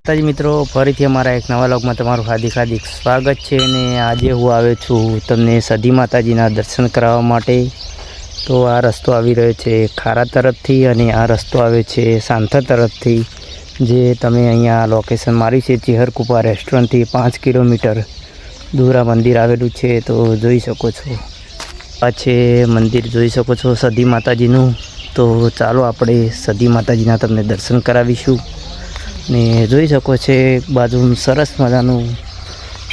માતાજી મિત્રો, ફરીથી અમારા એક નવા વ્લોગમાં તમારું હાર્દિક સ્વાગત છે। અને આજે હું આવ્યો છું તમને સધી માતાજીના દર્શન કરાવવા માટે। તો આ રસ્તો આવી રહ્યો છે ખારા તરફથી અને આ રસ્તો આવે છે સાંથા તરફથી। જે તમે અહીંયા લોકેશન મારી છે ચેહરકુપા રેસ્ટોરન્ટથી 5 કિલોમીટર દૂર આ મંદિર આવેલું છે। તો જોઈ શકો છો આ છે મંદિર, જોઈ શકો છો સધી માતાજીનું। તો ચાલો આપણે સધી માતાજીના તમને દર્શન કરાવીશું। ને જોઈ શકો છો બાજુ સરસ મજાનું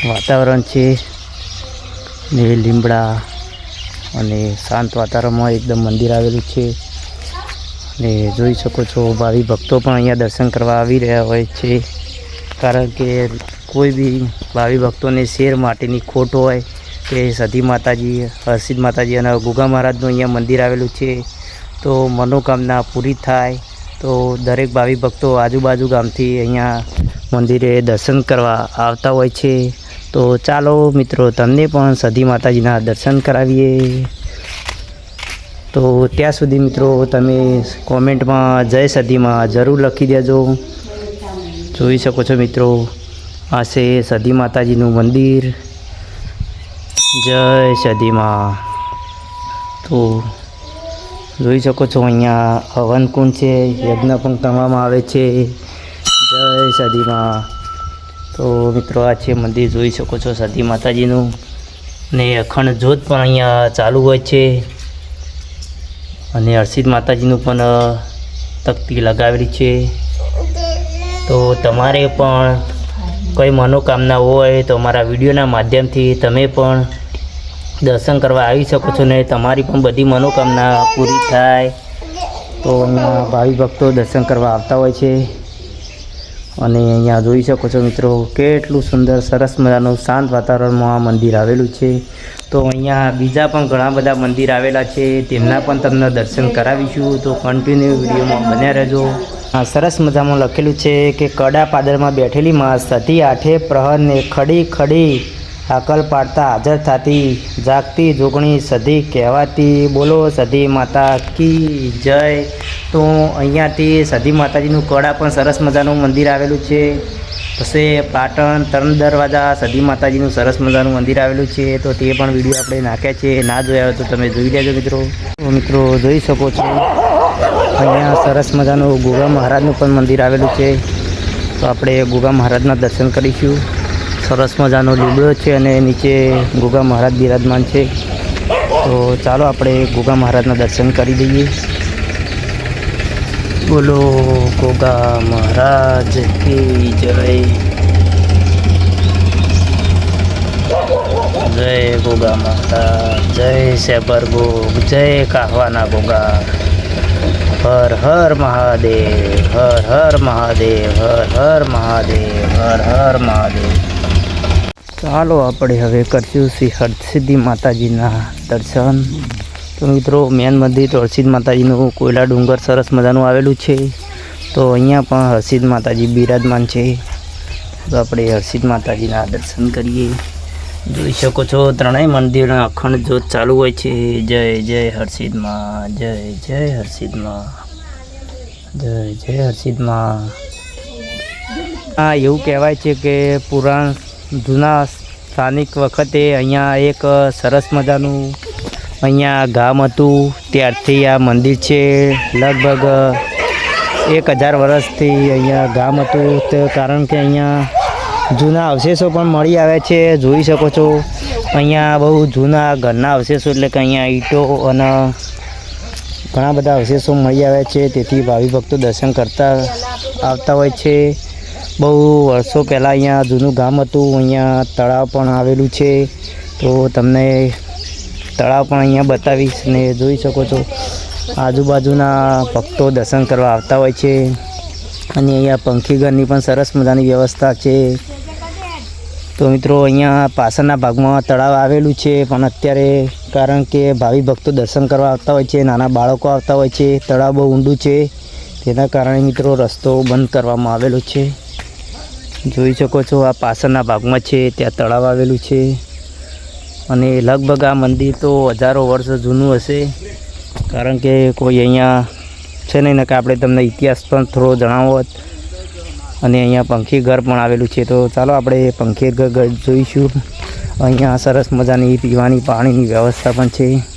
વાતાવરણ છે ને લીમડા અને શાંત વાતાવરણમાં એકદમ મંદિર આવેલું છે। ને જોઈ શકો છો ભાવિ ભક્તો પણ અહીંયા દર્શન કરવા આવી રહ્યા હોય છે, કારણ કે કોઈ બી ભાવિ ભક્તોને શેર માટેની ખોટ હોય કે સધી માતાજી, હરસિદ્ધ માતાજી અને ગુગા મહારાજનું અહીંયા મંદિર આવેલું છે, તો મનોકામના પૂરી થાય। તો દરેક ભાવિ ભક્તો આજુબાજુ ગામથી અહીંયા મંદિરે દર્શન કરવા આવતા હોય છે। તો ચાલો મિત્રો તમને પણ સધી માતાજીના દર્શન કરાવીએ। તો ત્યાં સુધી મિત્રો તમે કોમેન્ટમાં જય સધીમાં જરૂર લખી દેજો। જોઈ શકો છો મિત્રો આ છે સધી માતાજીનું મંદિર। જય સધીમાં। તો જોઈ શકો છો અહીંયા હવન કુંડ છે, યજ્ઞ પણ કરવામાં આવે છે। જય સધીમાં। તો મિત્રો આ છે મંદિર, જોઈ શકો છો સધી માતાજીનું, ને અખંડ જ્યોત પણ અહીંયા ચાલુ હોય છે। અને હરસિદ્ધ માતાજીનું પણ તકતી લગાવેલી છે। તો તમારે પણ કોઈ મનોકામના હોય તો અમારા વિડીયોના માધ્યમથી તમે પણ દર્શન કરવા આવી શકો છો ને તમારી પણ બધી મનોકામના પૂરી થાય। તો અહીંયા ભાવિ ભક્તો દર્શન કરવા આવતા હોય છે। અને અહીંયા જોઈ શકો છો મિત્રો કેટલું સુંદર સરસ મજાનું શાંત વાતાવરણમાં આ મંદિર આવેલું છે। તો અહીંયા બીજા પણ ઘણા બધા મંદિર આવેલા છે, તેમના પણ તમને દર્શન કરાવીશું। તો કન્ટિન્યુ વિડીયોમાં બન્યા રહેજો। આ સરસ મજામાં લખેલું છે કે કડા પાદરમાં બેઠેલી માં સતી આઠે પ્રહરને ખડી ખડી આકલ પાડતા હાજર થતી, જાગતી જોગણી સધી કહેવાતી, બોલો સધી માતા કી જય। તો અહીંયાથી સધી માતાજીનું કડા પણ સરસ મજાનું મંદિર આવેલું છે। પછી પાટણ ત્રણ દરવાજા સધી માતાજીનું સરસ મજાનું મંદિર આવેલું છે। તો તે પણ વિડીયો આપણે નાખ્યા છે, ના જોયા હોય તો તમે જોઈ લેજો મિત્રો। તો મિત્રો જોઈ શકો છો અહીંયા સરસ મજાનું ગુગા મહારાજનું પણ મંદિર આવેલું છે। તો આપણે ગુગા મહારાજના દર્શન કરીશું। સરસ મજાનો લીમડો છે અને નીચે ગુગા મહારાજ બિરાજમાન છે। તો ચાલો આપણે ગુગા મહારાજના દર્શન કરી દઈએ। બોલો ગુગા મહારાજ કી જય। જય ગુગા મહારાજ, જય સેબર ગુગ, જય કાહવાના ગુગા। હર હર મહાદેવ, હર હર મહાદેવ, હર હર મહાદેવ, હર હર મહાદેવ। ચાલો આપણે હવે કરશું શ્રી હરસિદ્ધિ માતાજીના દર્શન। તો મિત્રો મેન મંદિર હરસિદ્ધ માતાજીનું કોયલા ડુંગર સરસ મજાનું આવેલું છે। તો અહીંયા પણ હરસિદ્ધ માતાજી બિરાજમાન છે। તો આપણે હરસિદ્ધ માતાજીના દર્શન કરીએ। જોઈ શકો છો ત્રણેય મંદિરના અખંડ જ્યોત ચાલુ હોય છે। જય જય હરસિદ્ધમાં, જય જય હરસિદ્ધમાં, જય જય હરસિદ્ધમાં। એવું કહેવાય છે કે પુરાણ જૂના સ્થાનિક વખતે અહીંયા એક સરસ મજાનું અહીંયા ગામ હતું, ત્યારથી આ મંદિર છે। લગભગ 1000 વર્ષથી અહીંયા ગામ હતું, તો કારણ કે અહીંયા જૂના અવશેષો પણ મળી આવ્યા છે। જોઈ શકો છો અહીંયા બહુ જૂના ઘરના અવશેષો, એટલે કે અહીંયા ઈંટો અને ઘણા બધા અવશેષો મળી આવ્યા છે। તેથી ભાવિ ભક્તો દર્શન કરતા આવતા હોય છે। બહુ વર્ષો પહેલાં અહીંયા જૂનું ગામ હતું। અહીંયા તળાવ પણ આવેલું છે। તો તમને તળાવ પણ અહીંયા બતાવીશ। ને જોઈ શકો છો આજુબાજુના ભક્તો દર્શન કરવા આવતા હોય છે। અને અહીંયા પંખીઘરની પણ સરસ મજાની વ્યવસ્થા છે। તો મિત્રો અહીંયા પાછળના ભાગમાં તળાવ આવેલું છે, પણ અત્યારે કારણ કે ભાવિ ભક્તો દર્શન કરવા આવતા હોય છે, નાના બાળકો આવતા હોય છે, તળાવ બહુ ઊંડું છે, તેના કારણે મિત્રો રસ્તો બંધ કરવામાં આવેલો છે। જોઈ શકો છો આ પાછળના ભાગમાં છે, ત્યાં તળાવ આવેલું છે। અને લગભગ આ મંદિર તો હજારો વર્ષ જૂનું હશે, કારણ કે કોઈ અહીંયા છે નહીં ને કે આપણે તમને ઇતિહાસ પણ થોડો જણાવો અને અહીંયા પંખી ઘર પણ આવેલું છે. તો ચાલો આપણે પંખી ઘર જોઈશું. અહીંયા સરસ મજાની પીવાની પાણીની વ્યવસ્થા પણ છે.